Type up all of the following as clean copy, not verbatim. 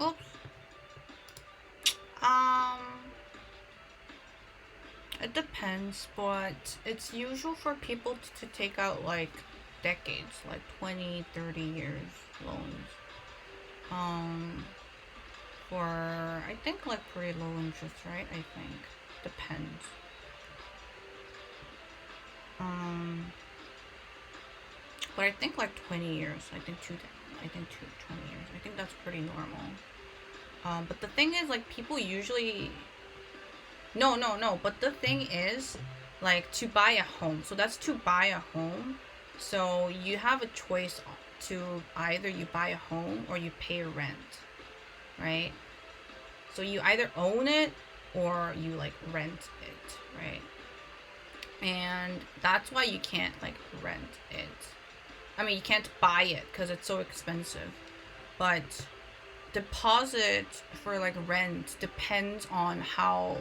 Oops. Um, it depends, but it's usual for people to take out like decades, like 20, 30 years loans. Um, for I think like pretty low interest, right? I think depends. Um, but I think like 20 years. I think 20 years. I think that's pretty normal. But the thing is, like, people usually no, no, no. But the thing is, like, to buy a home. So that's to buy a home. So you have a choice to either you buy a home or you pay rent, right? So you either own it or you like rent it, right? And that's why you can't like rent it. I mean, you can't buy it because it's so expensive. But deposit for like rent depends on how.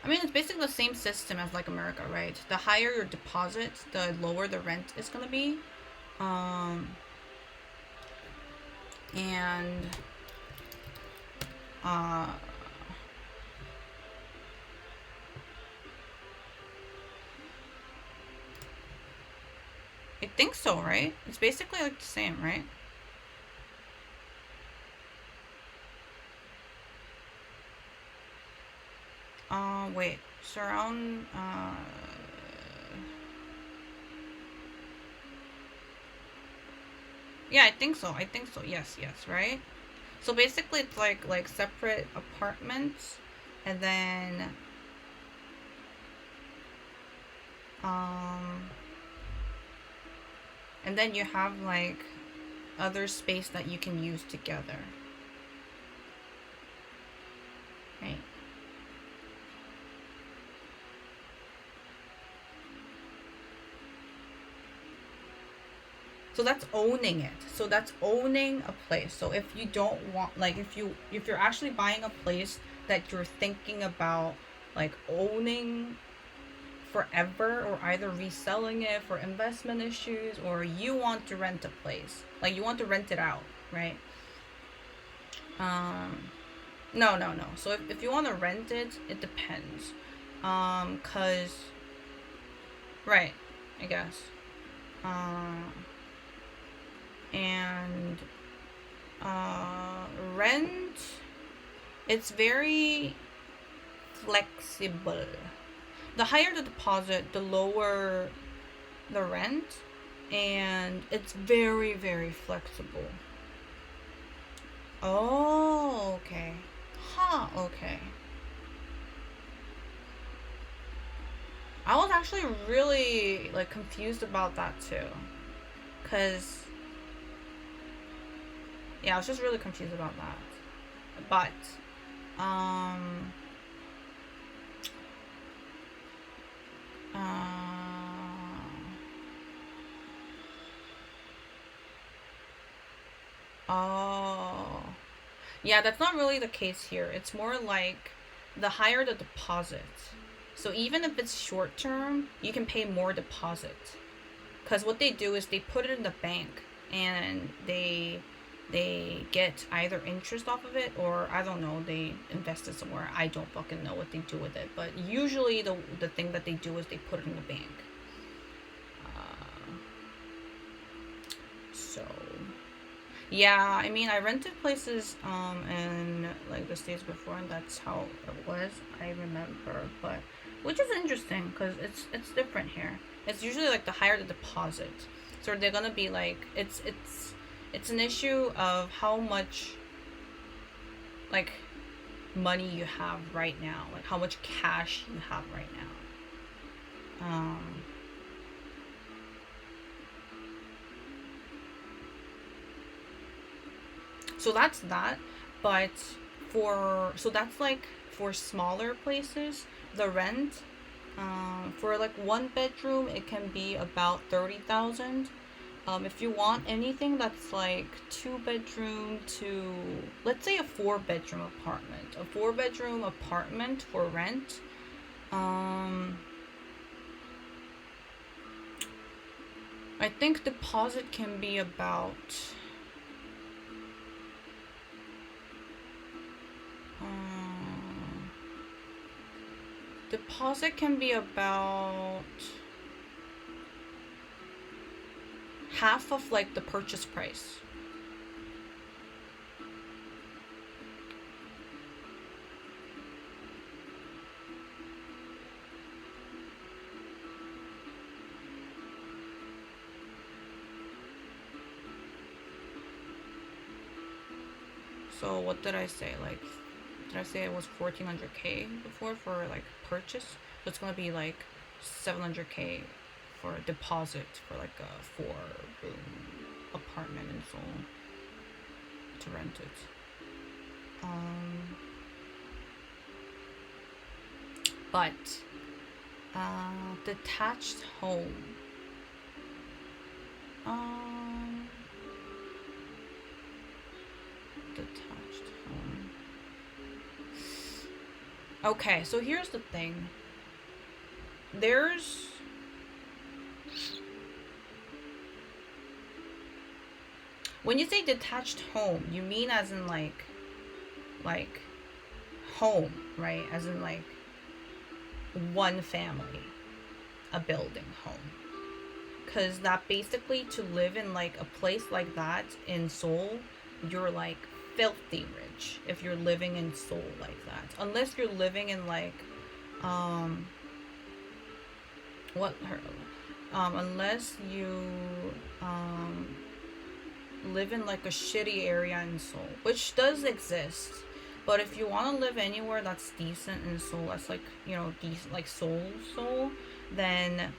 I mean, it's basically the same system as like America, right? The higher your deposit, the lower the rent is gonna be. Um, and uh, I think so, right? It's basically like the same, right? Wait, surround. Yeah, I think so. I think so. Yes, yes, right. So basically, it's like separate apartments, and then um, and then you have like other space that you can use together, right? So that's owning it. So that's owning a place. So if you don't want, like, if you're actually buying a place that you're thinking about like owning forever, or either reselling it for investment issues, or you want to rent a place, like you want to rent it out, right? um no, no, no. So if you want to rent it, it depends. Cause right, I guess. Um and uh rent, it's very flexible. The higher the deposit, the lower the rent, and it's very, very flexible. Oh, okay. Huh, okay. I was actually really like confused about that too. Cause yeah, I was just really confused about that. But uh oh. Yeah, that's not really the case here. It's more like the higher the deposit. So even if it's short term, you can pay more deposit. Because what they do is they put it in the bank, and they get either interest off of it, or I don't know, they invest it somewhere. I don't fucking know what they do with it. But usually the thing that they do is they put it in the bank. Uh, so yeah, I mean, I rented places in like the states before, and that's how it was. I remember, but which is interesting because it's different here. It's usually like the higher the deposit, so they're gonna be like it's an issue of how much like money you have right now, like how much cash you have right now. So that's that. But so that's like for smaller places, the rent for like one bedroom, it can be about 30,000. If you want anything that's like two bedroom to, let's say, a 4 bedroom apartment for rent, um, I think deposit can be about Deposit can be about half of like the purchase price. So what did I say? Like, did I say it was 1400K before for like purchase? So it's gonna be like 700K for a deposit for like a 4-room apartment in Seoul to rent it. But detached home. Detached home. Okay, so here's the thing. There's when you say detached home, you mean as in like home, right? As in like one family, a building home. Cause that basically to live in like a place like that in Seoul, you're like filthy rich if you're living in Seoul like that. Unless you're living in like unless you live in like a shitty area in Seoul, which does exist. But if you want to live anywhere that's decent in Seoul, that's like, you know, decent, like Seoul, then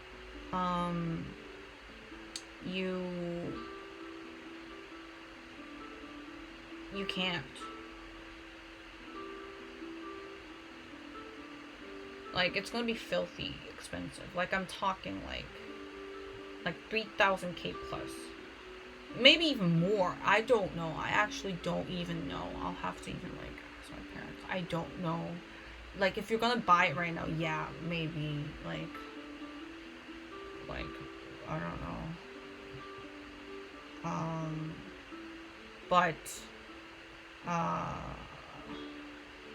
you can't. Like, it's gonna be filthy expensive. Like, I'm talking like 3,000K plus. Maybe even more. I don't know. I actually don't even know. I'll have to even like ask my parents. I don't know. Like, if you're gonna buy it right now, yeah, maybe like I don't know. But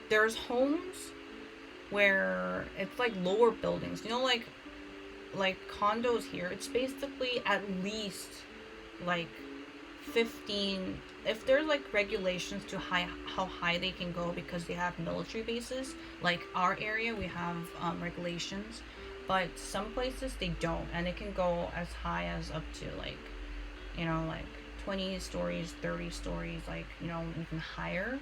there's homes where it's like lower buildings. You know, like condos here. It's basically at least like 15, if there's like regulations to how high they can go because they have military bases. Like our area, we have regulations, but some places they don't, and it can go as high as up to like, you know, like 20 stories, 30 stories, like, you know, even higher.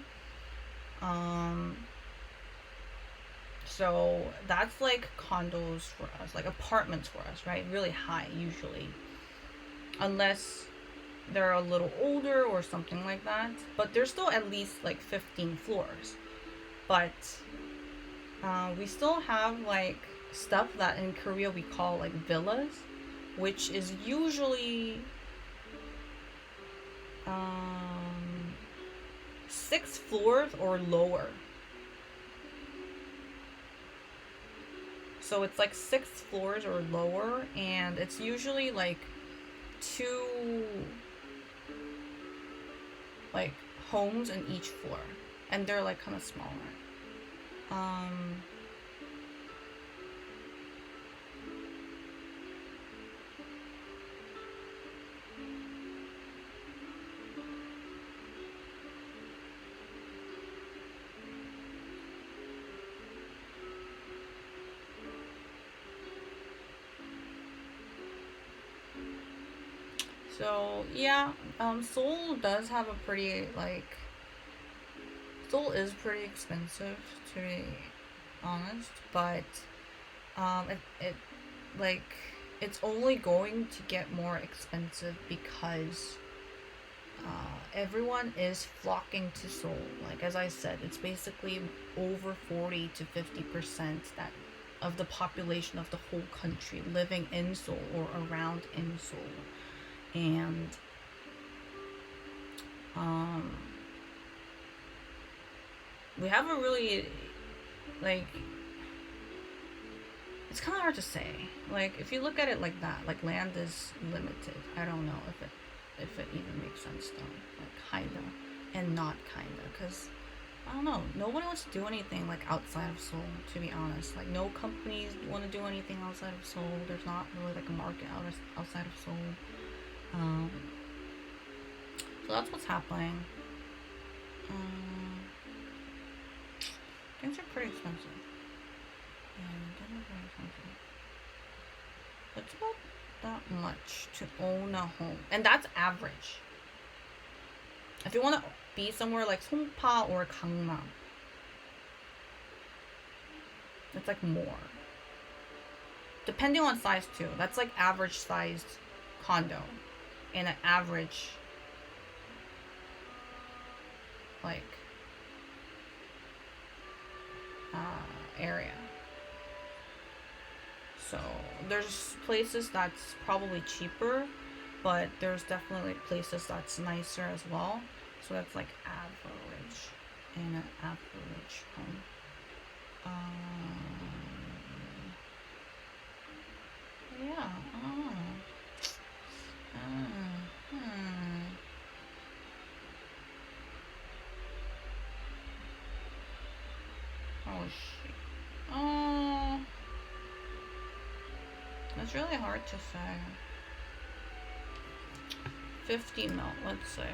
So that's like condos for us, like apartments for us, right? Really high usually, unless they're a little older or something like that. But there's still at least like 15 floors. But we still have like stuff that in Korea we call like villas, which is usually 6 floors or lower. So it's like 6 floors or lower, and it's usually like 2 like homes in each floor, and they're like kind of smaller. So yeah, Seoul does have a pretty like Seoul is pretty expensive, to be honest, but it like it's only going to get more expensive because everyone is flocking to Seoul. Like as I said, it's basically over 40 to 50% that of the population of the whole country living in Seoul or around in Seoul. And we have a really like, it's kind of hard to say. Like if you look at it like that, like land is limited. I don't know if it even makes sense though. Like kinda and not kinda, because I don't know. Nobody wants to do anything like outside of Seoul, to be honest. Like no companies want to do anything outside of Seoul. There's not really like a market outside of Seoul. Um, so that's what's happening. Um, things are pretty expensive. Things are pretty expensive. It's about that much to own a home, and that's average. If you want to be somewhere like Songpa or Gangnam, it's like more. Depending on size too. That's like average sized condo in an average like area. So there's places that's probably cheaper, but there's definitely like places that's nicer as well. So that's like average in an average home. Yeah. Oh shit. That's really hard to say. 50 mil, let's say.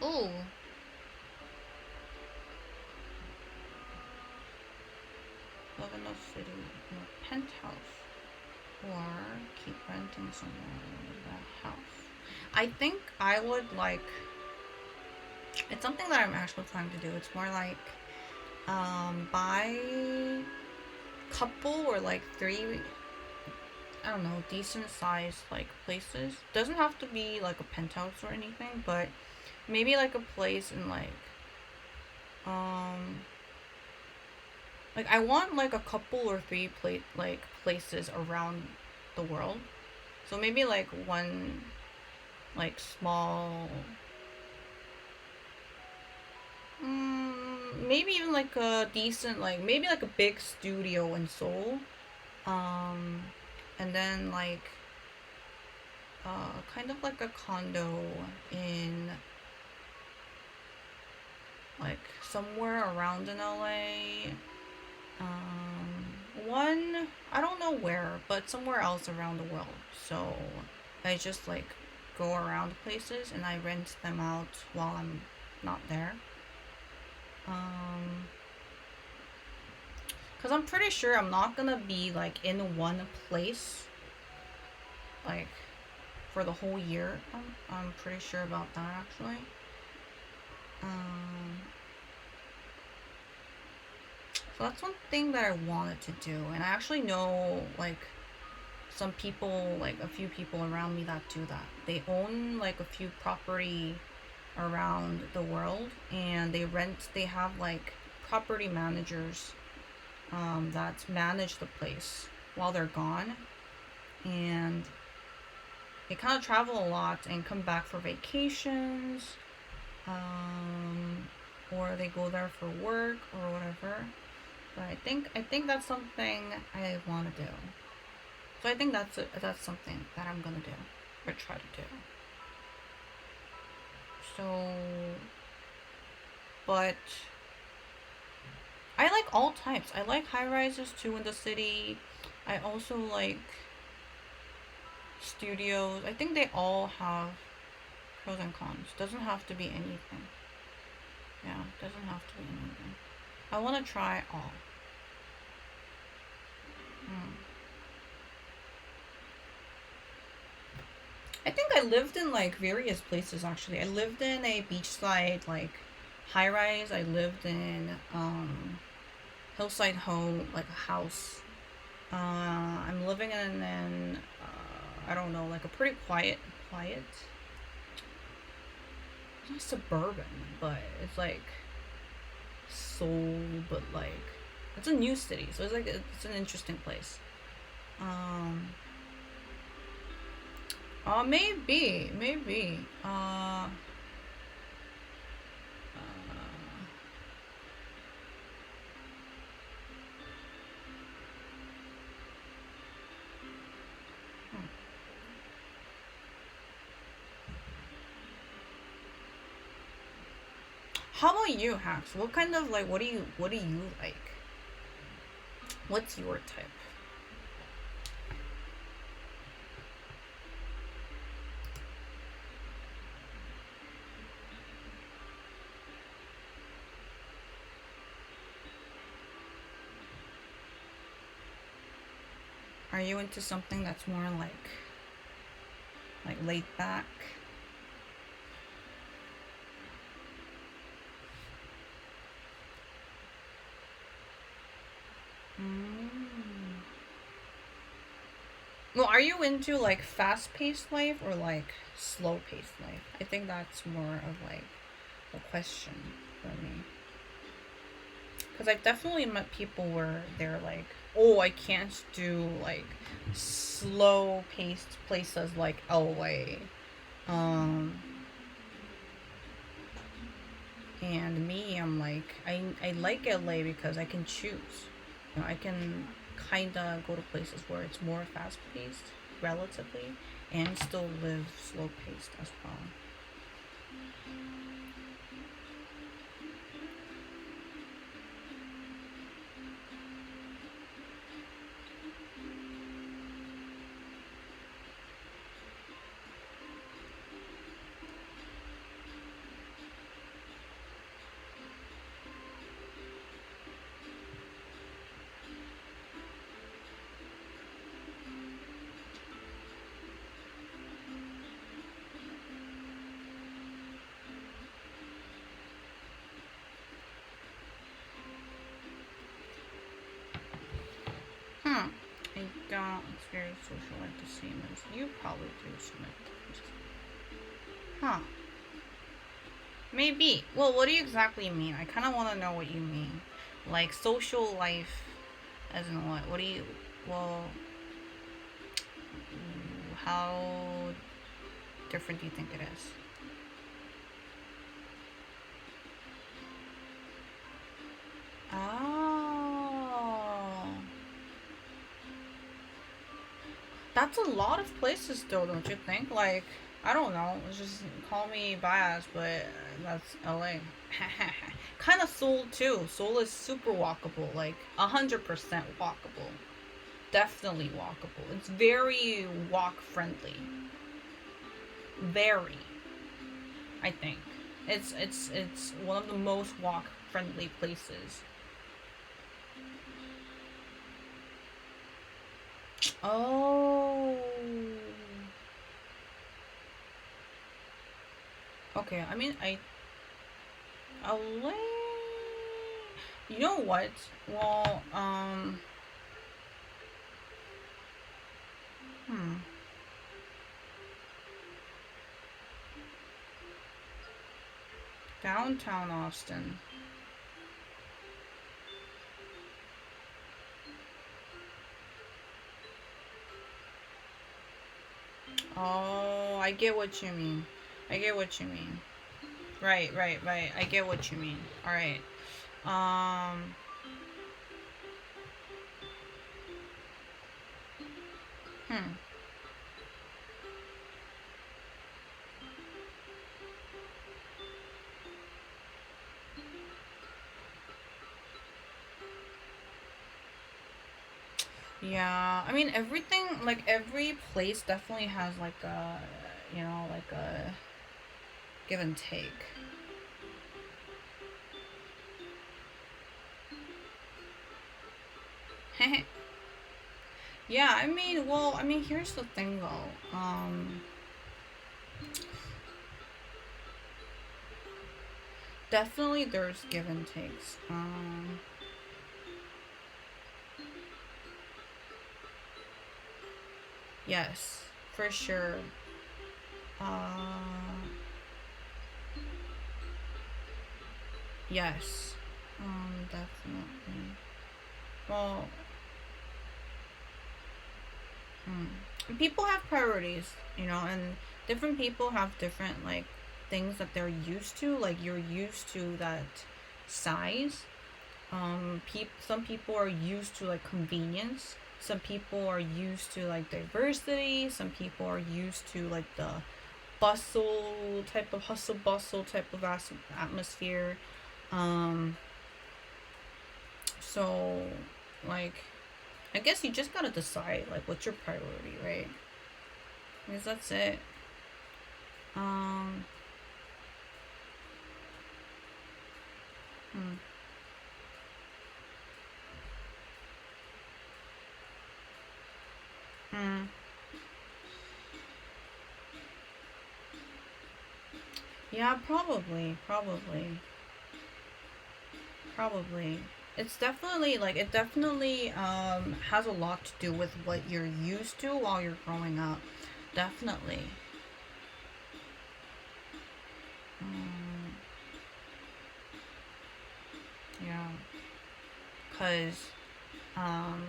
Ooh. Live in a city in a penthouse. Or keep renting somewhere with a house. I think I would like. It's something that I'm actually trying to do. It's more like buy couple or like three, I don't know, decent sized like places. Doesn't have to be like a penthouse or anything, but maybe like a place in like I want like a couple or three places around the world. So maybe like one like small, maybe even like a decent, like maybe like a big studio in Seoul, and then like kind of like a condo in like somewhere around in LA. One, I don't know where, but somewhere else around the world. So I just like go around places and I rent them out while I'm not there. Because I'm pretty sure I'm not gonna be like in one place like for the whole year. I'm pretty sure about that actually. So that's one thing that I wanted to do, and I actually know like some people, like a few people around me that do that. They own like a few property around the world, and they have like property managers that manage the place while they're gone, and they kind of travel a lot and come back for vacations, or they go there for work or whatever. But I think that's something I want to do. So I think that's something that I'm gonna do or try to do. So, but I like all types. I like high rises too in the city. I also like studios. I think they all have pros and cons. Doesn't have to be anything. Yeah, doesn't have to be anything. I want to try all. I think I lived in like various places actually. I lived in a beachside like high rise. I lived in hillside home, like a house. I'm living in an I don't know, like a pretty quiet. It's not suburban, but it's like Seoul, but like it's a new city, so it's like it's an interesting place. Um, maybe. How about you, Hacks? What kind of like what do you like? What's your type? Are you into something that's more like laid back? Mm. Well, are you into like fast-paced life or like slow-paced life? I think that's more of like a question for me. Because I've definitely met people where they're like, oh, I can't do like slow-paced places like LA. Um, and me, I'm like, I like LA because I can choose. I can kind of go to places where it's more fast paced, relatively, and still live slow paced as well. Hmm. I don't experience social life the same as you probably do, some Huh. Maybe. Well, what do you exactly mean? I kind of want to know what you mean. Like social life, as in what? What do you? Well, how different do you think it is? Oh, that's a lot of places, though, don't you think? Like, I don't know. It's just call me biased, but that's LA. Kind of Seoul too. Seoul is super walkable, like 100% walkable. Definitely walkable. It's very walk friendly. Very, I think. It's one of the most walk friendly places. Oh. Okay, I mean I LA. You know what? Well, hmm. Downtown Austin. Oh, I get what you mean. I get what you mean. Right, right, right. I get what you mean. All right. Um, hmm. Yeah, I mean everything like every place definitely has like a like a give and take. Yeah, I mean, well, I mean, here's the thing though. Definitely there's give and takes. Yes, for sure. Uh, yes. Definitely. Well, people have priorities, and different people have different like things that they're used to. Like you're used to that size. Some people are used to like convenience. Some people are used to like diversity. Some people are used to like the bustle type of hustle bustle type of atmosphere. Um, so like I guess you just gotta decide like what's your priority, right? Because that's it. Um, hmm, hmm. Yeah, probably. It's definitely like it definitely has a lot to do with what you're used to while you're growing up. Definitely. Um, yeah, cause um,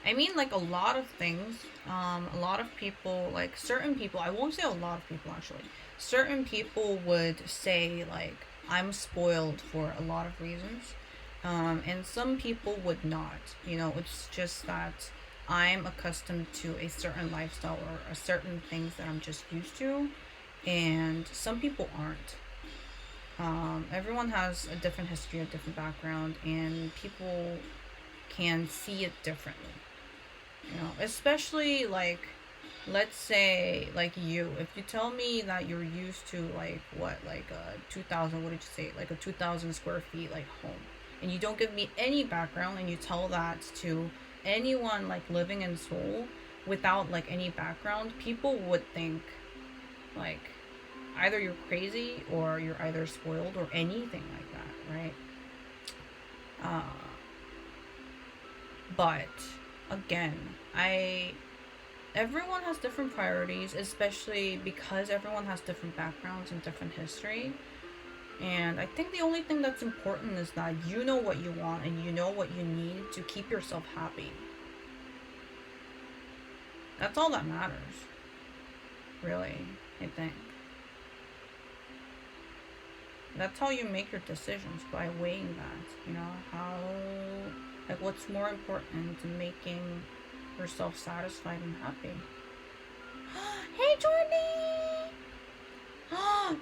I mean like a lot of things. A lot of people like certain people. I won't say a lot of people actually. Certain people would say like I'm spoiled for a lot of reasons. And some people would not. You know, it's just that I'm accustomed to a certain lifestyle or a certain things that I'm just used to, and some people aren't. Everyone has a different history, a different background, and people can see it differently. You know, especially like, let's say like you, if you tell me that you're used to like what, like a 2,000, what did you say, like a 2,000 square feet like home, and you don't give me any background, and you tell that to anyone like living in Seoul without like any background, people would think like either you're crazy or you're either spoiled or anything like that, right? Uh, but again, I everyone has different priorities, especially because everyone has different backgrounds and different history. And I think the only thing that's important is that you know what you want and you know what you need to keep yourself happy. That's all that matters, really, I think. That's how you make your decisions, by weighing that, you know, how, like, what's more important to making yourself satisfied and happy. Hey, Jordy!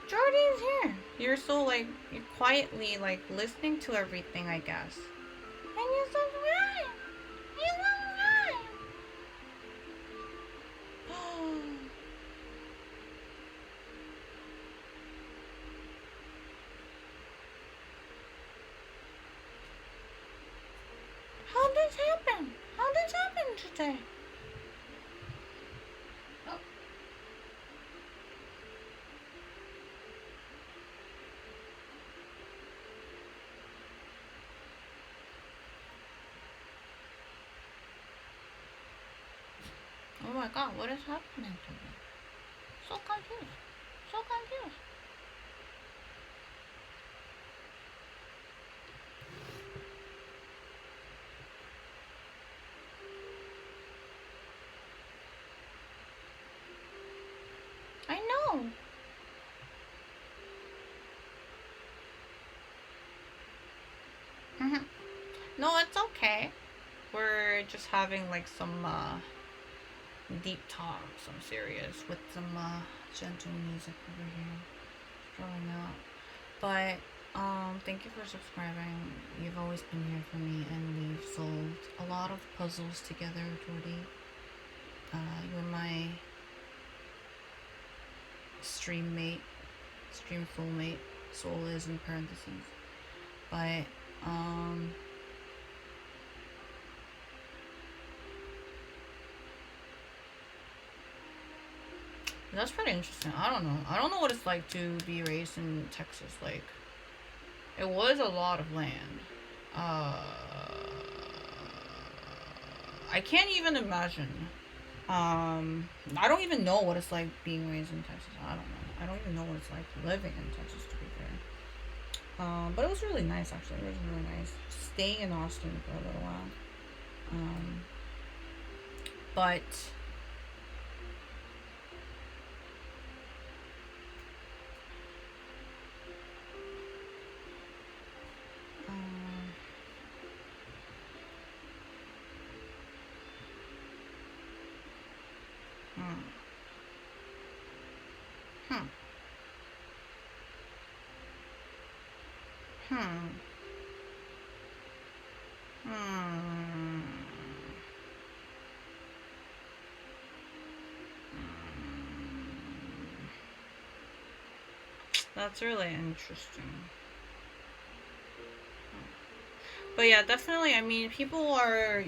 Jordy's here. You're so like you're quietly like listening to everything, I guess. And you're so right. You're so right. How did this happen? How did this happen today? Oh, oh my God! What is happening to me? So confused. So confused. I know. Mhm. No, it's okay. We're just having like some deep talk, some serious with some gentle music over here growing up. But thank you for subscribing. You've always been here for me, and we've solved a lot of puzzles together, Jordy. You're my stream mate, stream full mate. Soul is in parentheses. But um, that's pretty interesting. I don't know. I don't know what it's like to be raised in Texas. Like, it was a lot of land. Uh, I can't even imagine. I don't even know what it's like being raised in Texas. I don't know. I don't even know what it's like living in Texas, to be fair. But it was really nice, actually. It was really nice staying in Austin for a little while. Um, but um, Hmm. Hmm. That's really interesting. But yeah, definitely. I mean, people are,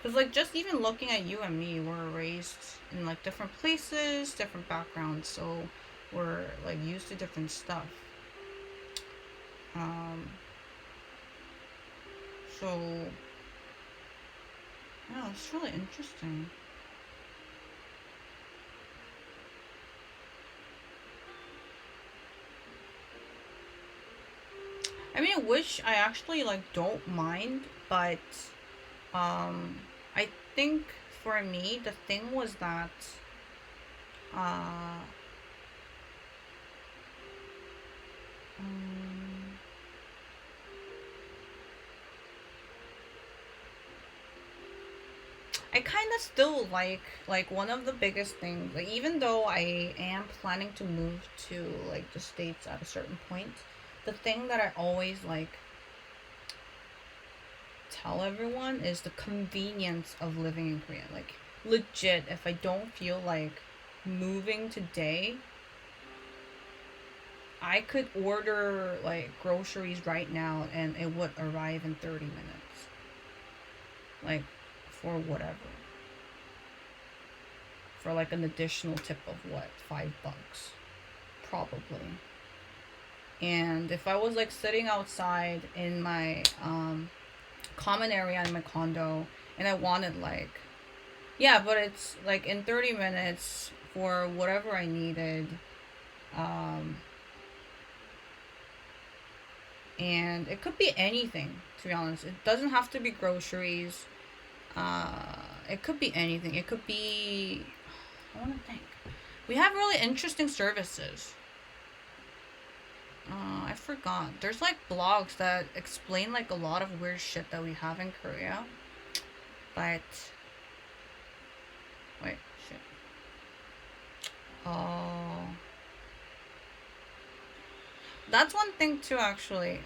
because like just even looking at you and me, we're raised in like different places, different backgrounds, so we're like used to different stuff. Um, so yeah, it's really interesting. I mean, which I actually like don't mind, but I think for me the thing was that uh, um, I kind of still like one of the biggest things, like even though I am planning to move to like the States at a certain point, the thing that I always like tell everyone is the convenience of living in Korea. Like legit, if I don't feel like moving today, I could order like groceries right now and it would arrive in 30 minutes. Like for whatever. For like an additional tip of what? $5 probably. And if I was like sitting outside in my common area in my condo and I wanted like, yeah, but it's like in 30 minutes for whatever I needed. Um, and it could be anything, to be honest. It doesn't have to be groceries. It could be anything. It could be. I want to think. We have really interesting services. I forgot. There's like blogs that explain like a lot of weird shit that we have in Korea. But wait, shit. Oh, that's one thing too. Actually,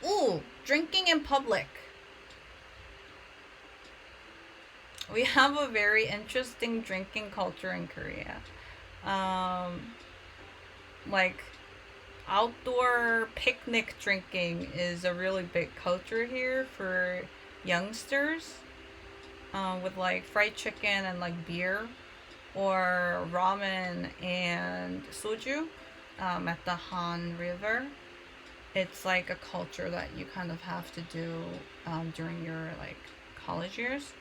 ooh, drinking in public. We have a very interesting drinking culture in Korea. Um, like outdoor picnic drinking is a really big culture here for youngsters, with like fried chicken and like beer or ramen and soju, at the Han River. It's like a culture that you kind of have to do during your like college years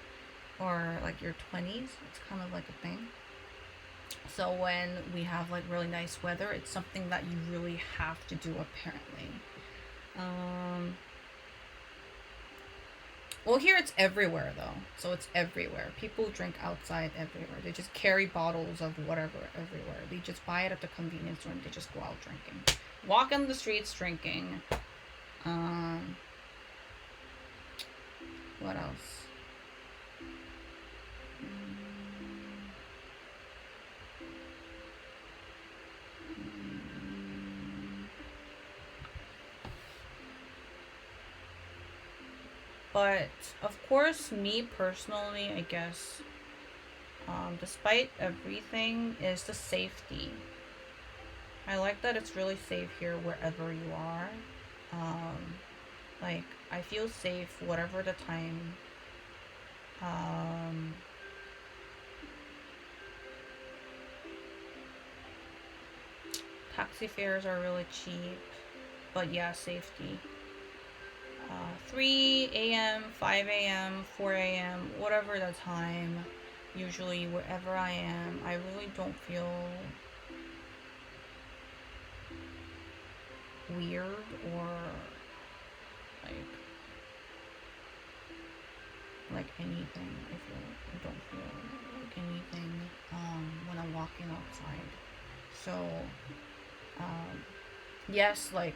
or like your 20s. It's kind of like a thing. So when we have like really nice weather, it's something that you really have to do apparently. Um, well, here it's everywhere though. So it's everywhere. People drink outside everywhere. They just carry bottles of whatever everywhere. They just buy it at the convenience store and they just go out drinking. Walk on the streets drinking. Um, what else? But of course, me personally, I guess, despite everything, is the safety. I like that it's really safe here wherever you are. Um, like, I feel safe whatever the time. Um, Taxi fares are really cheap, but yeah, safety. 3 a.m., 5 a.m., 4 a.m., whatever the time, usually wherever I am, I really don't feel weird or like anything. I don't feel like anything when I'm walking outside. So yes, like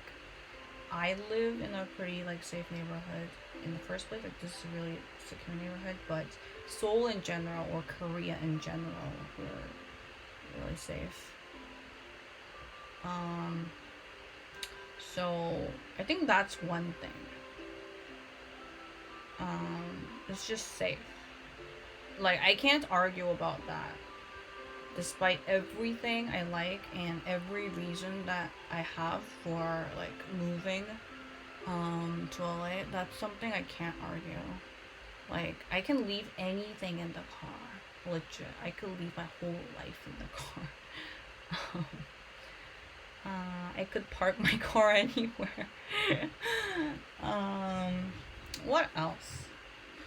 I live in a pretty like safe neighborhood in the first place. Like this is a really secure neighborhood, but Seoul in general or Korea in general, we're really safe. Um, so I think that's one thing. It's just safe. Like I can't argue about that. Despite everything I like and every reason that I have for like moving to LA, that's something I can't argue. Like I can leave anything in the car. Legit. I could leave my whole life in the car. I could park my car anywhere. um, what else?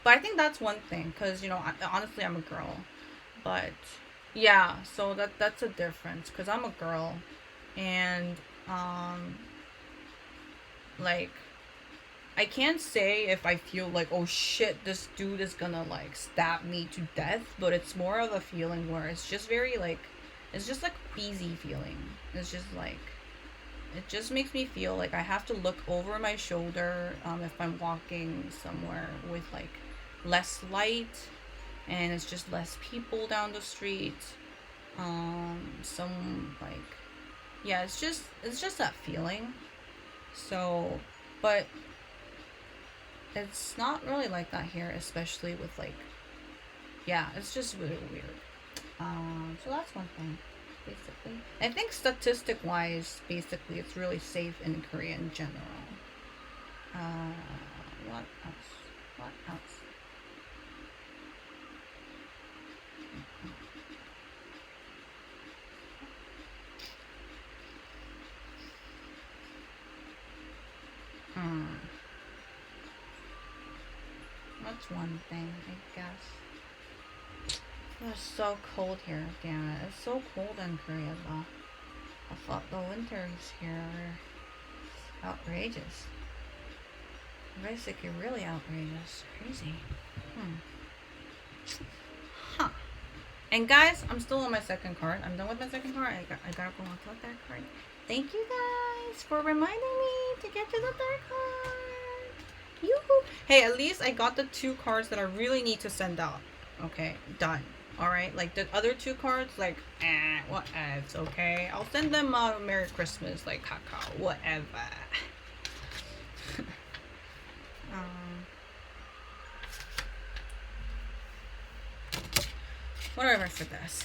But I think that's one thing, cause honestly, I'm a girl, but yeah, so that's a difference, cause I'm a girl, and um, like I can't say if I feel like, oh shit, this dude is gonna like stab me to death, but it's more of a feeling where it's just very like, it's just like easy feeling. It's just like it just makes me feel like I have to look over my shoulder if I'm walking somewhere with like less light and it's just less people down the street. Some like yeah, it's just that feeling. So, but it's not really like that here, especially with like yeah, it's just really weird. So that's one thing. Basically, I think statistic wise, basically, it's really safe in Korea in general. What else? What else? Hmm. That's one thing, I guess. It's so cold here. Damn it. It's so cold in Korea, though. I thought the winters here were outrageous. Basically, really outrageous. Crazy. Hmm. Huh. And guys, I'm still on my second card. I'm done with my second card. I gotta go on to the third card. Thank you guys for reminding me to get to the third card. Yoo-hoo. Hey, at least I got the 2 cards that I really need to send out. Okay, done. Alright, like the other 2 cards, like, what ifs, okay? I'll send them Merry Christmas, like, caca, whatever. Whatever for this.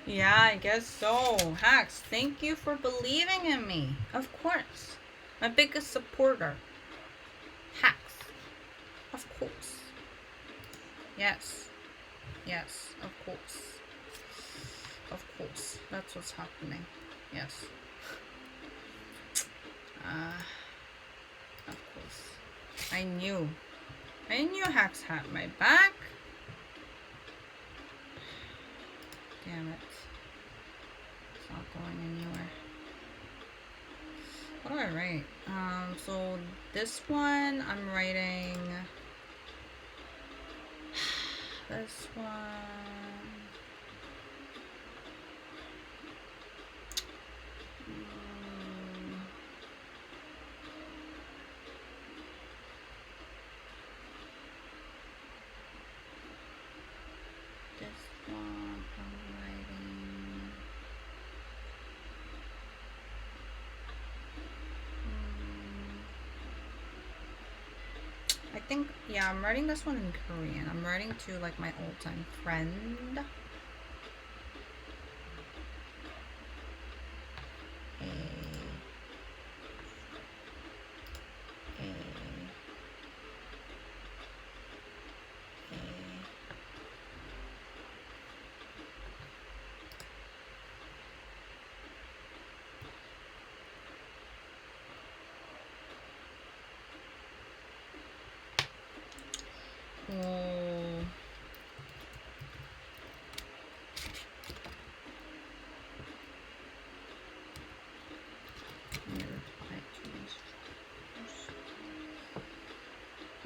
Yeah, I guess so. Hacks, thank you for believing in me. Of course. My biggest supporter. Hacks. Of course. Yes. Yes, of course. Of course. That's what's happening. Yes. Of course. I knew. Hacks had my back. Damn it. It's not going anywhere. What do I write? So this one I'm writing this one. This one I'm writing. I think, yeah, I'm writing this one in Korean. I'm writing to like my old time friend.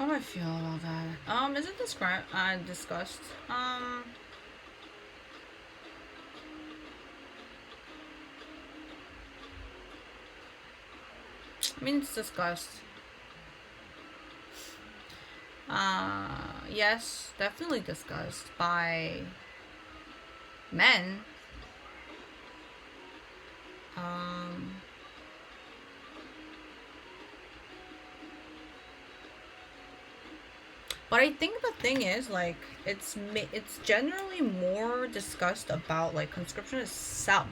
How do I feel about that? Is it discussed? I mean, it's discussed. Yes, definitely discussed by men. Um, but I think the thing is, like, it's generally more discussed about like conscription itself.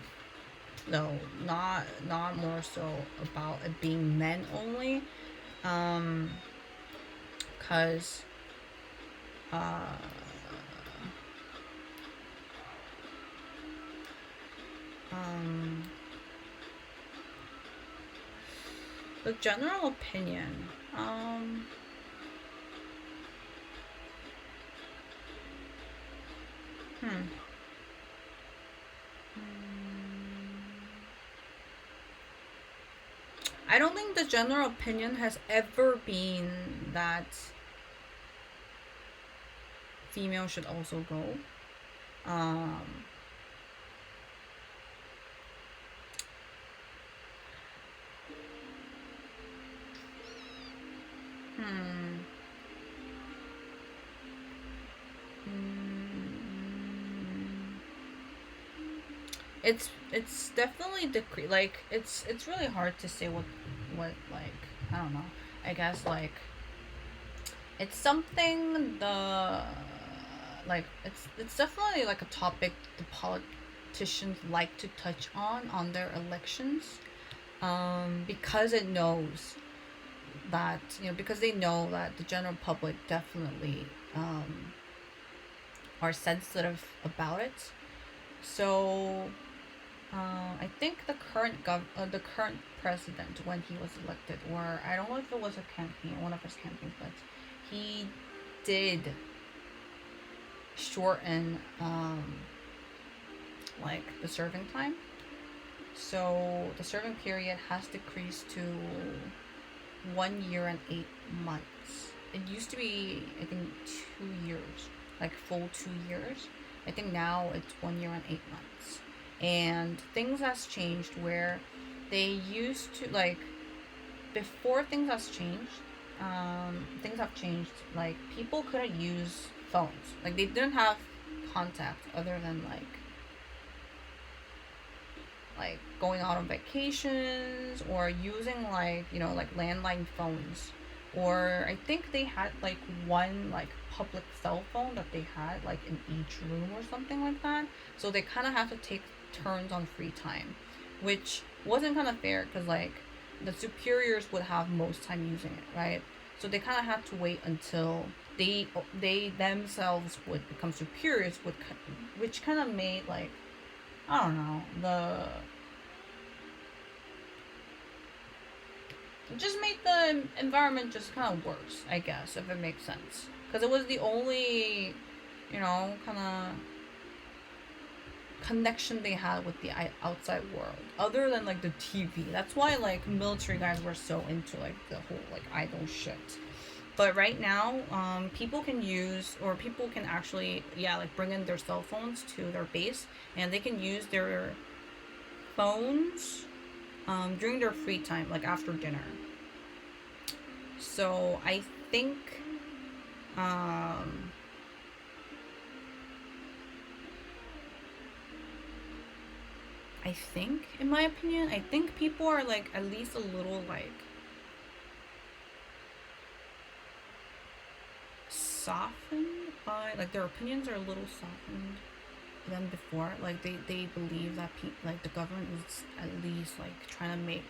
No, not more so about it being men only. Um, cause uh, um, the general opinion. Hmm. I don't think the general opinion has ever been that female should also go. Um, hmm. Mm, it's definitely like it's really hard to say what like I don't know. I guess like it's something the like it's definitely like a topic the politicians like to touch on their elections, because it knows that because they know that the general public definitely are sensitive about it. So I think the current president, when he was elected, or I don't know if it was a campaign, one of his campaigns, but he did shorten like the serving time. So the serving period has decreased to 1 year and 8 months. It used to be, I think, 2 years, like full 2 years. I think now it's 1 year and 8 months. And things has changed where they used to like before things have changed. Like people couldn't use phones. Like they didn't have contact other than like going out on vacations or using like like landline phones, or I think they had like one like public cell phone that they had like in each room or something like that, so they kind of have to take turns on free time, which wasn't kind of fair because like the superiors would have most time using it, right? So they kind of had to wait until they themselves would become superiors, which kind of made like I don't know, the it just made the environment just kind of worse, I guess, if it makes sense. Because it was the only, kind of connection they had with the outside world, other than like the TV. That's why like military guys were so into like the whole like idol shit. But right now, people can use or people can actually like bring in their cell phones to their base, and they can use their phones during their free time, like after dinner. So think, um, in my opinion, I think people are like at least a little like softened by like their opinions are a little softened than before. Like they believe that like the government is at least like trying to make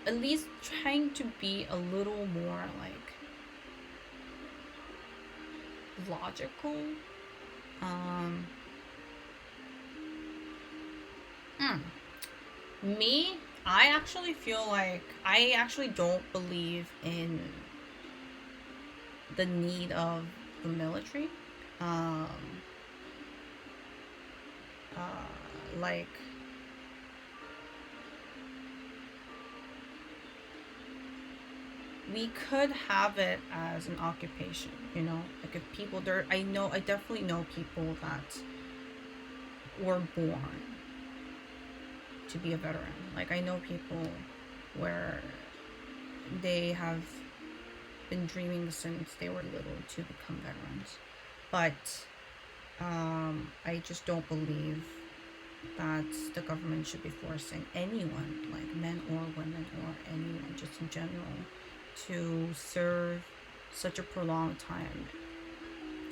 at least trying to be a little more like logical. Um, mm. Me, I actually feel like I actually don't believe in the need of the military. Um, like we could have it as an occupation, you know, like if people there, I definitely know people that were born to be a veteran. Like I know people where they have been dreaming since they were little to become veterans, but I just don't believe that the government should be forcing anyone, like men or women or anyone, just in general, to serve such a prolonged time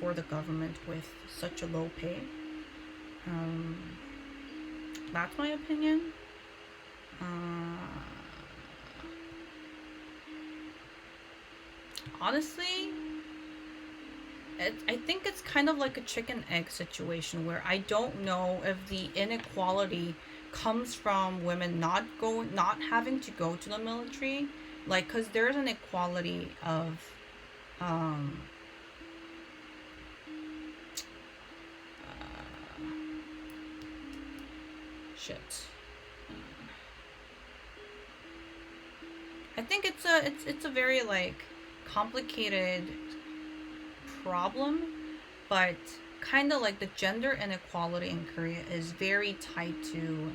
for the government with such a low pay. Um, that's my opinion. Uh, Honestly, I think it's kind of like a chicken egg situation where I don't know if the inequality comes from women not having to go to the military, like because there's an equality of um uh, shit. I think it's a very like complicated problem, but kind of like the gender inequality in Korea is very tied to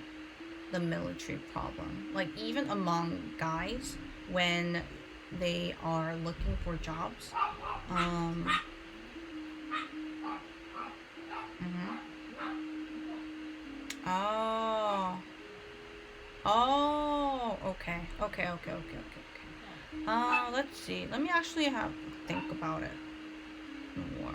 the military problem. Like even among guys when they are looking for jobs. Um mhm. Oh. Oh, okay. Let's see. Let me actually have think about it more.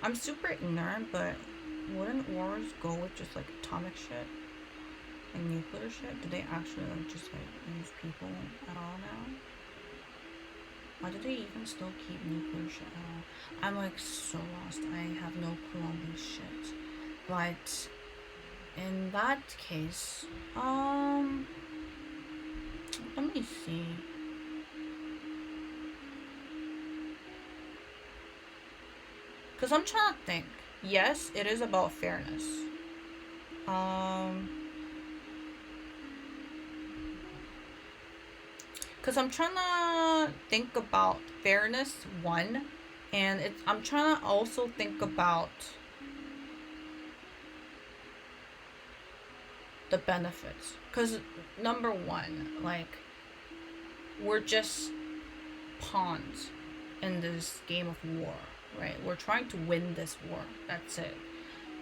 I'm super ignorant, but wouldn't wars go with just like atomic shit and nuclear shit? Do they actually like just like use people at all now? Why do they even still keep nuclear shit at all? I'm like so lost. I have no clue on this shit. But in that case, let me see. Cause I'm trying to think. Yes, it is about fairness. Um, cause I'm trying to think about fairness one, and I'm trying to also think about the benefits. Cause number one, like we're just pawns in this game of war, right? We're trying to win this war. That's it.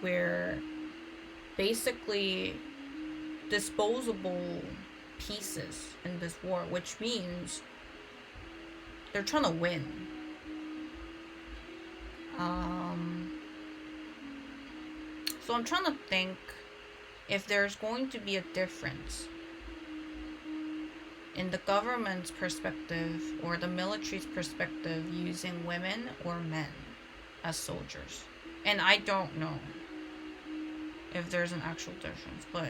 We're basically disposable pieces in this war, which means they're trying to win. Um, so I'm trying to think if there's going to be a difference in the government's perspective or the military's perspective using women or men as soldiers. And I don't know if there's an actual difference, but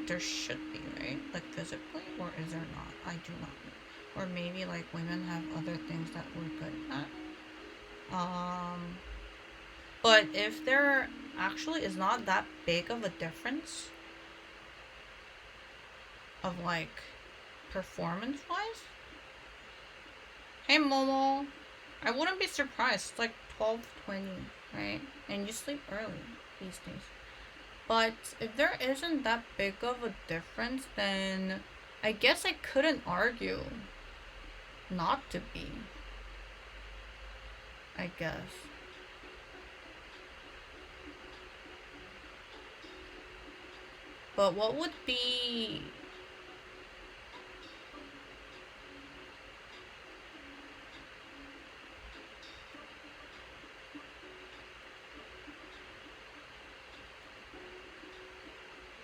there should be, right? Like physically, or is there not? I do not know. Or maybe like women have other things that we're good at. But if there actually is not that big of a difference of like performance wise, hey Momo, I wouldn't be surprised. It's like 12:20, right? And you sleep early these days. But if there isn't that big of a difference, then I guess I couldn't argue not to be. I guess. But what would be.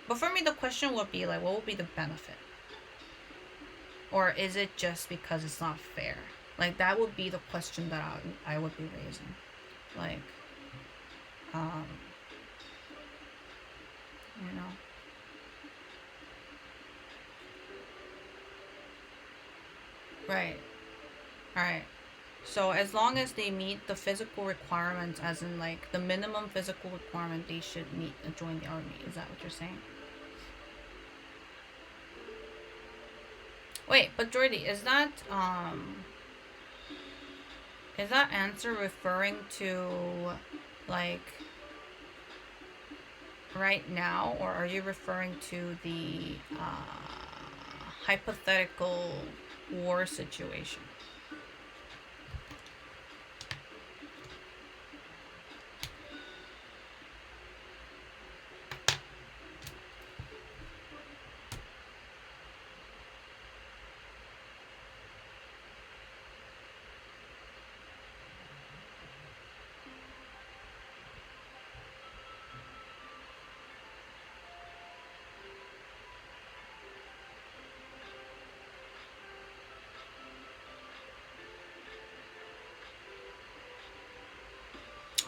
But for me, the question would be like, what would be the benefit? Or is it just because it's not fair? Like, that would be the question that I would be raising. Like, um, you know. Right. Alright. So as long as they meet the physical requirements, as in like the minimum physical requirement, they should meet join the army. Is that what you're saying? Wait, but Jordy, is that answer referring to like right now, or are you referring to the hypothetical war situation?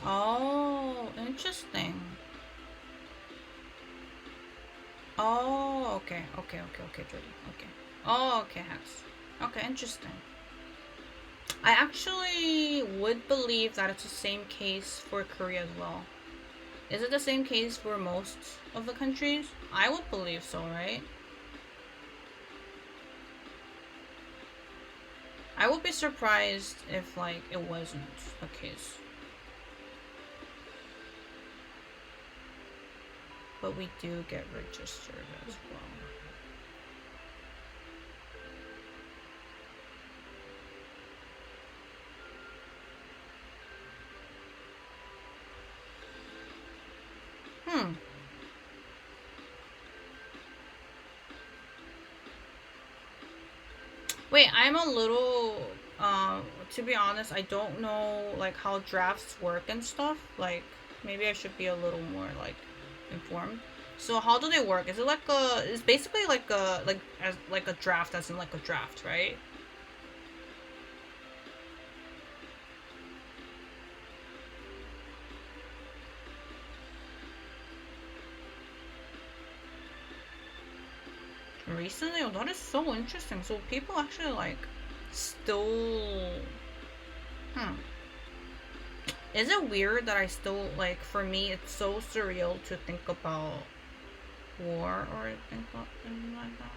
Oh, interesting. Oh, okay, Jordy. Okay. Oh, okay, Hex. Okay, interesting. I actually would believe that it's the same case for Korea as well. Is it the same case for most of the countries? I would believe so, right? I would be surprised if, like, it wasn't the case. But we do get registered as well. Hmm. Wait, I'm a little, to be honest, I don't know, like, how drafts work and stuff. Like, maybe I should be a little more, like, informed. So how do they work? Is it like it's basically like a draft, as in like a draft, right? Recently? Oh, that is so interesting. So people actually, like, still... Hmm. Is it weird that I still, like, for me, it's so surreal to think about war or think about things like that?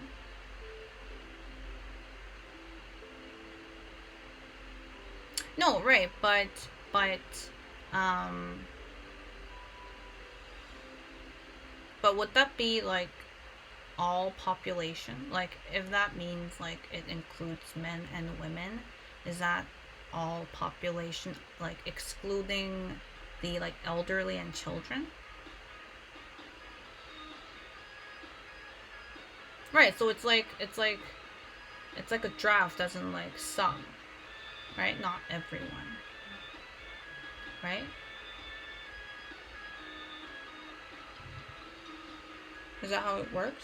No, right, um, but would that be, like, all population? Like, if that means, like, it includes men and women, is that all population, like, excluding the, like, elderly and children? Right, so it's like a draft, as in, like, some, right? Not everyone, right? Is that how it works?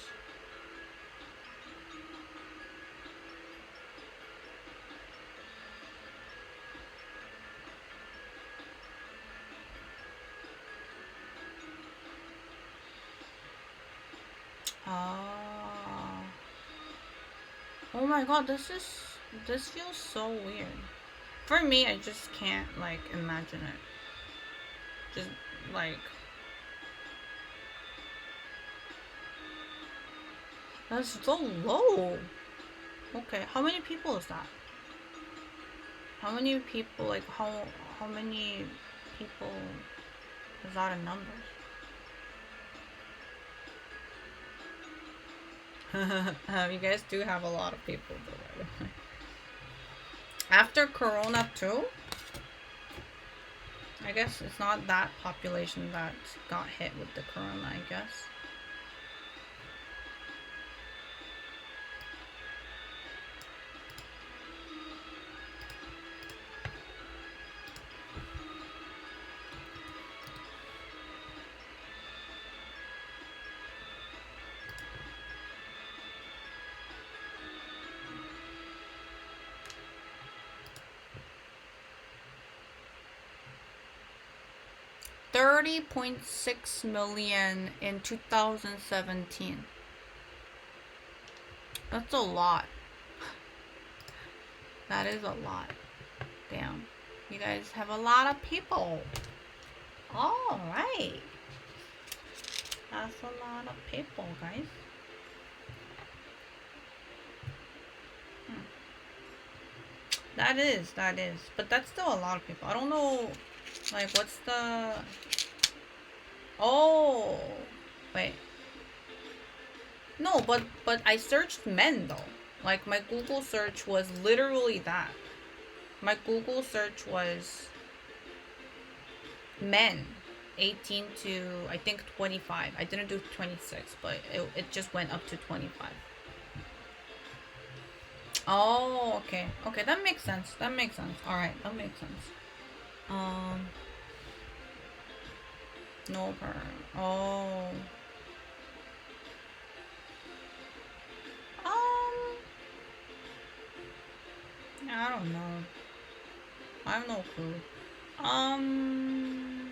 Oh. Oh my god, this feels so weird. For me, I just can't, like, imagine it. Just, like, that's so low. Okay, how many people is that? How many people, like, how many people is that in numbers? You guys do have a lot of people, though, by the way. After Corona too, I guess it's not that population that got hit with the Corona, I guess. 30.6 million in 2017. That's a lot. That is a lot. Damn. You guys have a lot of people. All right. That's a lot of people, guys. That is. But that's still a lot of people. I don't know, like, what's the... Oh. Wait. No, but I searched men, though. Like, my Google search was literally that. My Google search was men. 18 to, I think, 25. I didn't do 26, but it just went up to 25. Oh, okay. Okay, that makes sense. That makes sense. Alright, that makes sense. No per. Oh. I don't know. I have no clue. Um,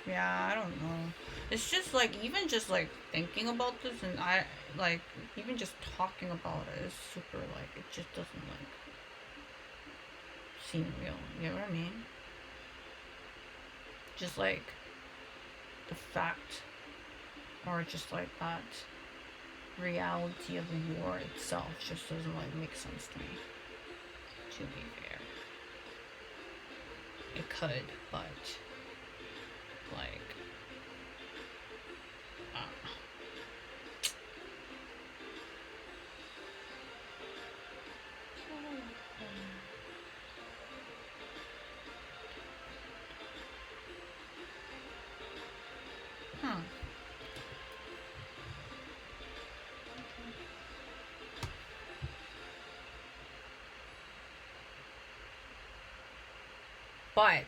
yeah, I don't know. It's just like, even just like thinking about this, and I like, even just talking about it is super like, it just doesn't like seem real. You know what I mean? Just like the fact, or just like that reality of the war itself just doesn't like make sense to me. To be fair, it could, but like, huh. But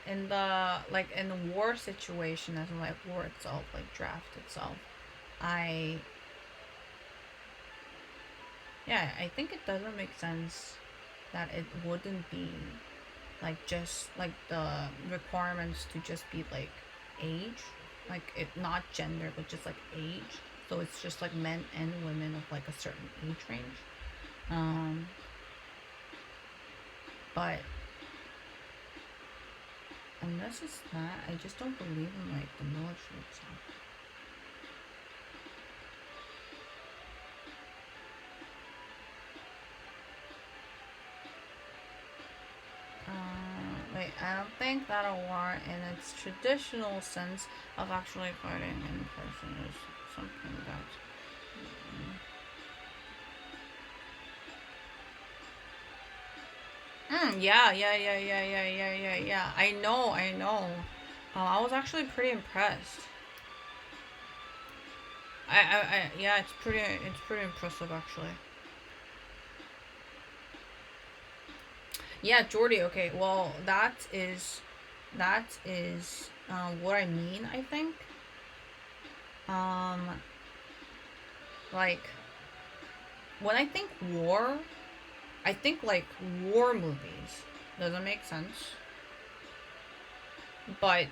in the like in the war situation, as in like war itself, like draft itself, I yeah, I think it doesn't make sense that it wouldn't be like just like the requirements to just be like age, like it not gender but just like age. So it's just like men and women of like a certain age range. Um, but unless it's that, I just don't believe in like the military itself. Wait, I don't think that a war in its traditional sense of actually fighting in person is something that. Yeah. I know, I know. I was actually pretty impressed. Yeah, it's pretty impressive actually. Yeah, Jordy. Okay, well, that is what I mean. I think, um, like when I think war, I think like war movies. Does that make sense? But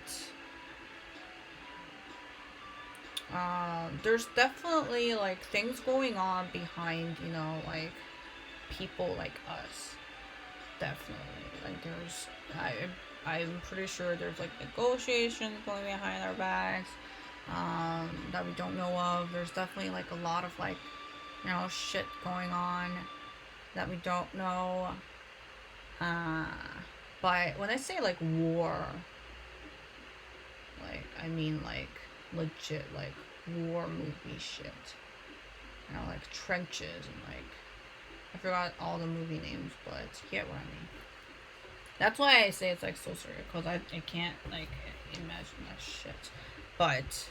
there's definitely like things going on behind, like people like us. Definitely, like I'm pretty sure there's like negotiations going behind our backs, that we don't know of. There's definitely like a lot of like, shit going on that we don't know. Uh, but when I say like war, like I mean like legit like war movie shit. Like trenches and like I forgot all the movie names, but you get what I mean. That's why I say it's like so surreal, because I can't like imagine that shit. But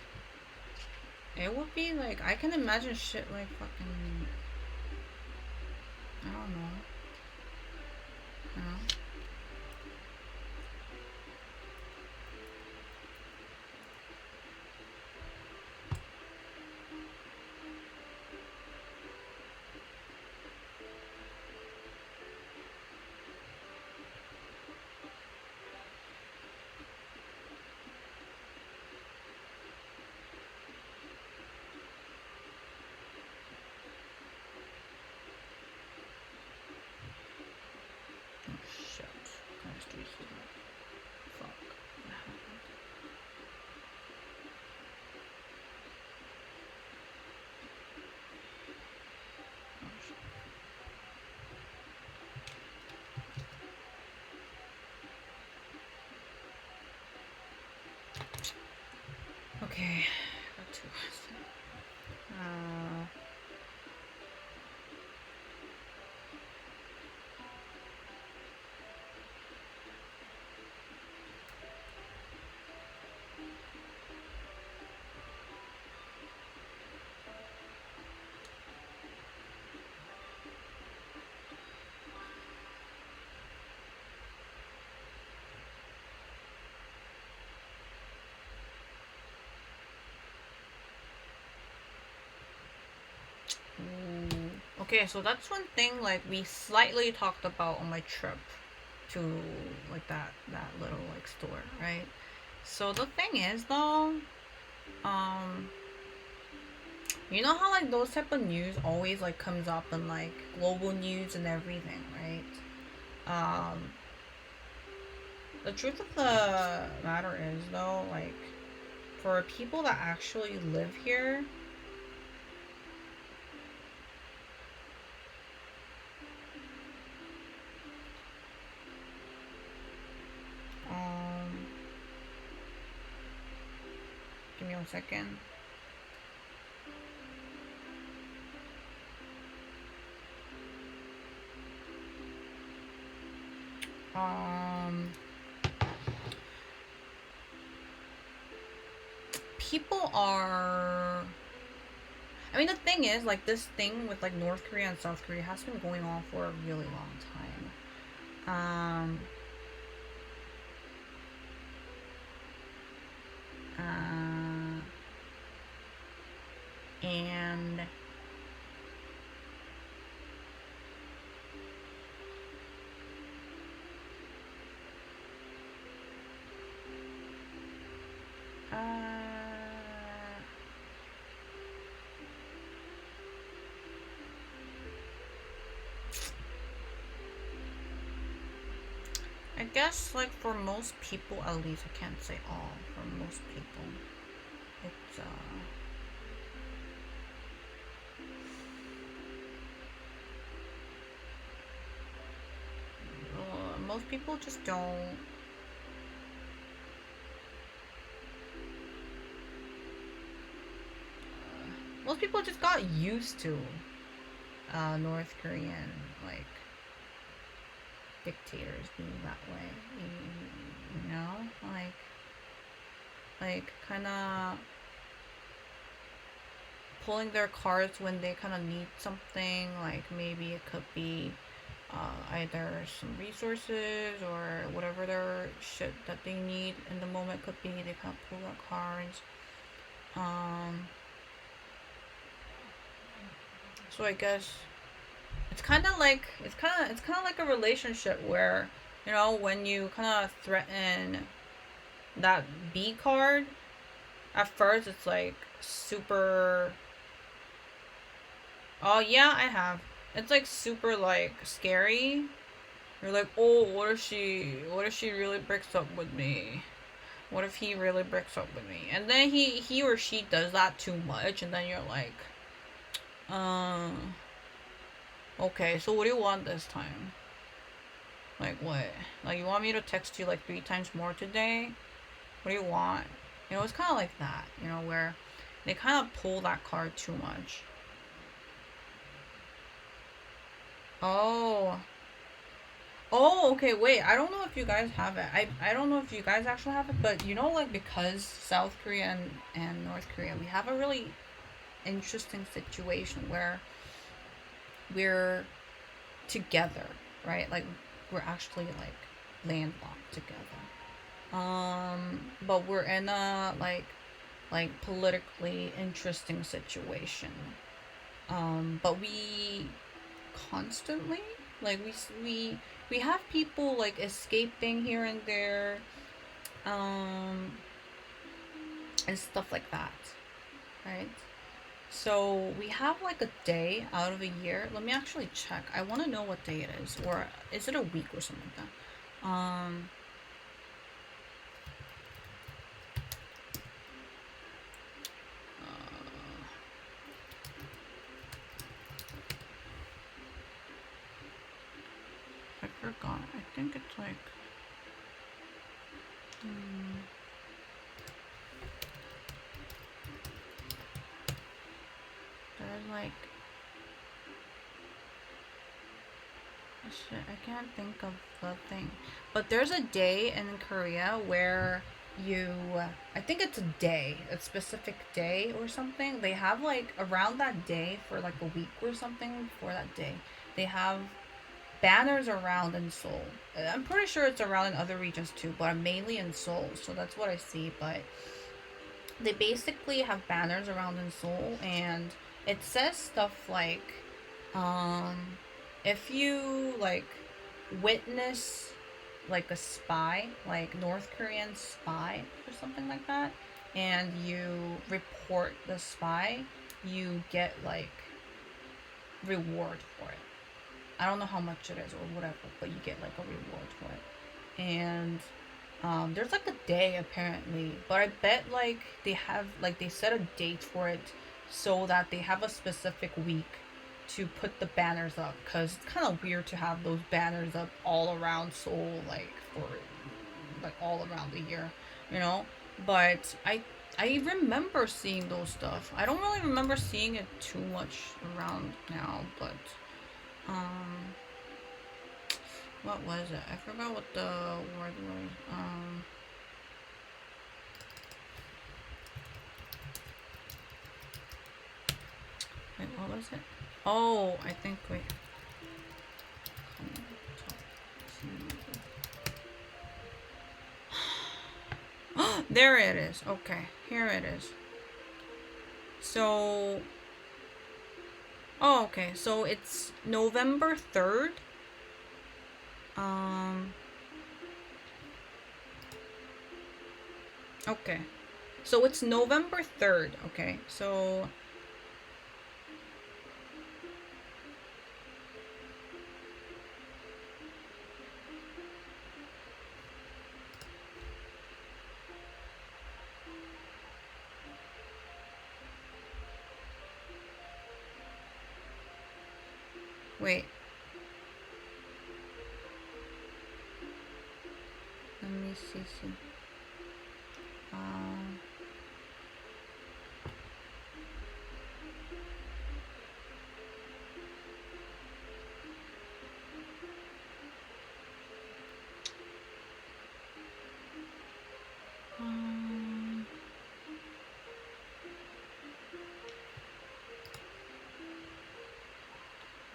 it would be like I can imagine shit like fucking, I don't know. You know? Okay. Got two. Uh, okay, so that's one thing like we slightly talked about on my trip to like that little like store, right? So the thing is though, um, you know how like those type of news always like comes up in like global news and everything, right? Um, the truth of the matter is though, like for people that actually live here, um, give me 1 second. Um, people are. I mean, the thing is, like, this thing with like North Korea and South Korea has been going on for a really long time. Uh, and I guess, like, for most people, at least, I can't say all, for most people, it's, most people just don't. Most people just got used to North Korean, like, dictators being that way. You know? Like kind of pulling their cards when they kind of need something. Like, maybe it could be either some resources or whatever their shit that they need in the moment could be. They kind of pull their cards. So I guess it's kind of like a relationship where, you know, when you kind of threaten that B card, at first it's like super. Oh yeah, I have. It's like super like scary. You're like, oh, what if she really breaks up with me? What if he really breaks up with me? And then he or she does that too much, and then you're like, okay, so what do you want this time? Like what? Like, you want me to text you like 3 times more today? What do you want? You know, it's kind of like that, you know, where they kind of pull that card too much. Oh. Oh, okay, wait. I don't know if you guys have it. I don't know if you guys actually have it, but you know, like, because South Korea and North Korea, we have a really interesting situation where we're together, right? Like, we're actually like landlocked together. But we're in a like politically interesting situation. But we constantly like we have people like escaping here and there, um, and stuff like that, right? So we have like a day out of a year. Let me actually check. I want to know what day it is, or is it a week or something like that? I forgot. I think it's like. shit, I can't think of the thing. But there's a day in Korea where you, I think it's a day, a specific day or something. They have like around that day for like a week or something for that day. They have banners around in Seoul. I'm pretty sure it's around in other regions too, but I'm mainly in Seoul, so that's what I see. But they basically have banners around in Seoul, and it says stuff like, um, if you like witness like a spy, like North Korean spy or something like that, and you report the spy, you get like reward for it. I don't know how much it is or whatever, but you get like a reward for it. And there's like a day apparently, but I bet like they set a date for it so that they have a specific week to put the banners up, because it's kind of weird to have those banners up all around Seoul like for like all around the year, you know. But I remember seeing those stuff. I don't really remember seeing it too much around now, but um what was it? I forgot what the word was. Wait, what was it? Oh, I think, wait. There it is. Okay, here it is. So, oh, okay. So it's November 3rd. Okay. So it's November 3rd, okay? So wait. Let me see. Um Um,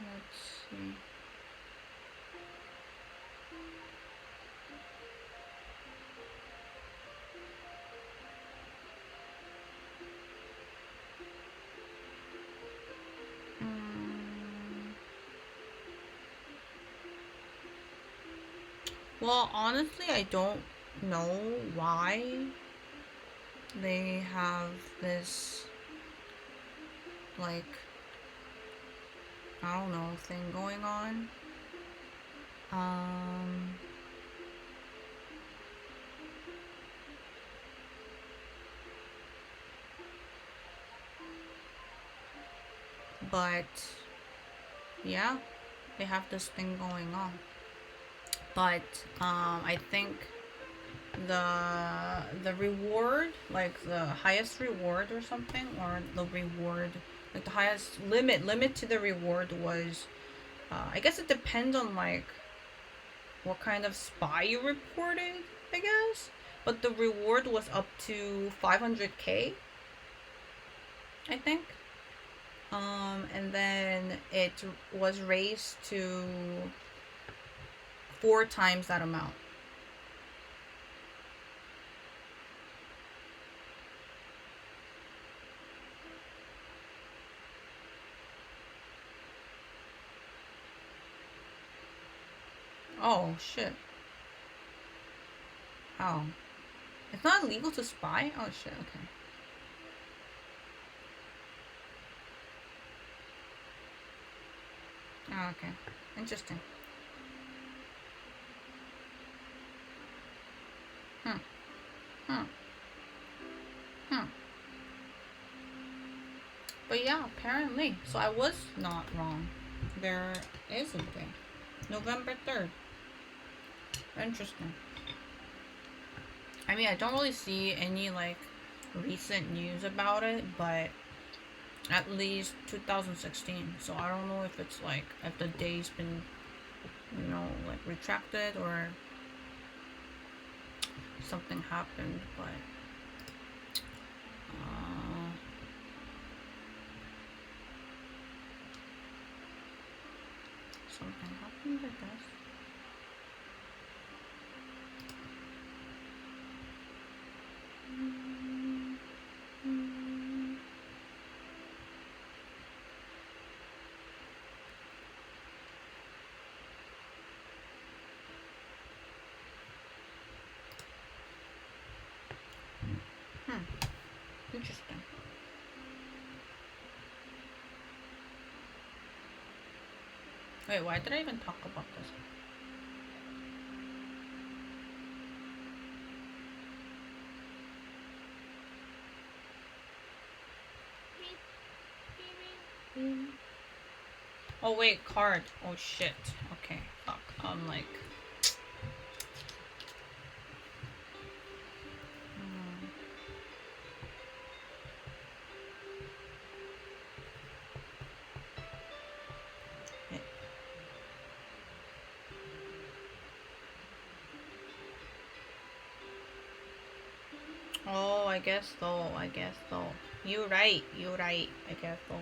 let's see. Well, honestly, I don't know why they have this, like, I don't know, thing going on. Um, but yeah, they have this thing going on. But I think the reward, like the highest reward or something, or the reward, like the highest limit to the reward was, I guess it depends on like what kind of spy you reported, I guess. But the reward was up to 500K, I think. And then it was raised to 4 times that amount. Oh, shit. Oh. It's not illegal to spy? Oh, shit, okay. Oh, okay. Interesting. Hmm. Hmm. Hmm. But yeah, apparently. So I was not wrong. There is a day. November 3rd. Interesting. I mean, I don't really see any, like, recent news about it, but at least 2016. So I don't know if it's, like, if the day's been you know, like retracted or something happened, but something happened, I guess. Interesting. Wait, why did I even talk about this? Oh wait, card. Oh shit. Okay, fuck. I'm like... Oh, I guess so. I guess so. You're right. You're right. I guess so.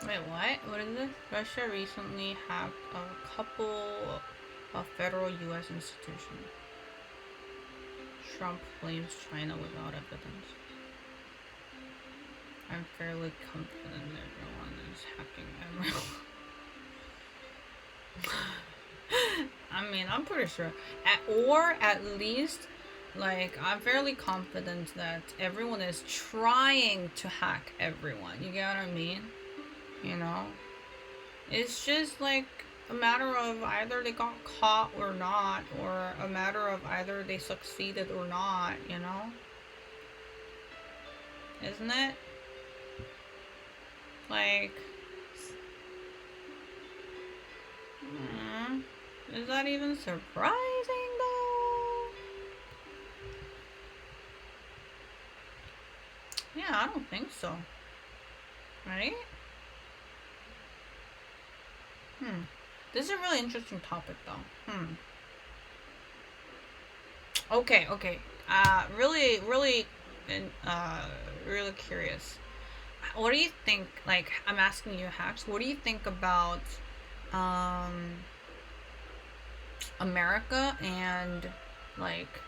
Wait, what? What is this? Russia recently hacked a couple of federal U.S. institutions. Trump blames China without evidence. I'm fairly confident everyone is hacking everyone. I mean, I'm pretty sure. Or at least, like, I'm fairly confident that everyone is trying to hack everyone. You get what I mean? You know? It's just like a matter of either they got caught or not, or a matter of either they succeeded or not, you know? Isn't it? Like, is that even surprising though? Yeah, I don't think so. Right? This is a really interesting topic though. Okay, okay. Really, really, really curious. What do you think, like, I'm asking you, Hacks, what do you think about, America and, like,